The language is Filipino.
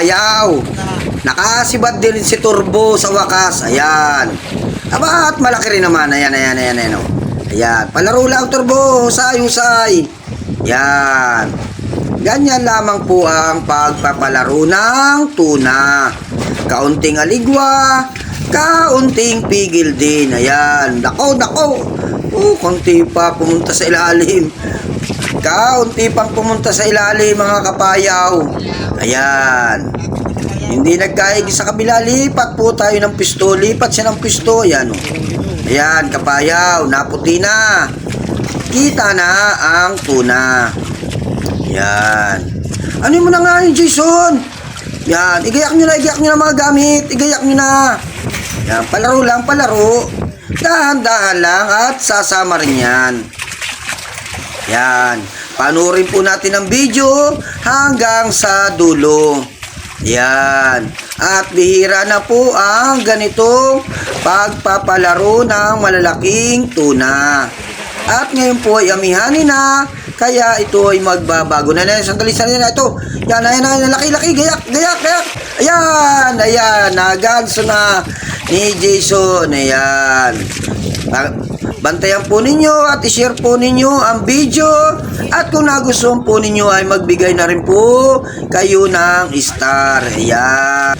kapayaw. Nakasibad din si Turbo sa wakas. Ayan. Aba, at malaki rin naman. Ayan. Oh. Ayan. Palaro lang, Turbo. Husay. Ayan. Ganyan lamang po ang pagpapalaro ng tuna. Kaunting aligwa, kaunting pigil din. Ayan. Dako. Konti pa pumunta sa ilalim. Kaunti pang pumunta sa ilalim, mga kapayaw. Ayan. Hindi nagkaigi sa kabila. Lipat po tayo ng pisto. Lipat siya ng pisto. Ayan. Ayan, kapayaw. Naputi na. Kita na ang tuna. Ayan. Ano mo na nga yun, Jason? Ayan. Igayak nyo na mga gamit. Igayak nyo na. Ayan. Palaro. Dahan-dahan lang at sasama rin yan. Ayan. Panurin po natin ang video hanggang sa dulo. Yan. At bihira na po ang ganitong pagpapalaro ng malalaking tuna. At ngayon po ay amihanin na, kaya ito ay magbabago na. Sandali na ito. Yan, laki, gayak. Ayan, naganso na ni Jason. Ayan. Bantayan po ninyo at i-share po ninyo ang video. At kung nagustuhan po ninyo ay magbigay na rin po kayo ng star. Ayan.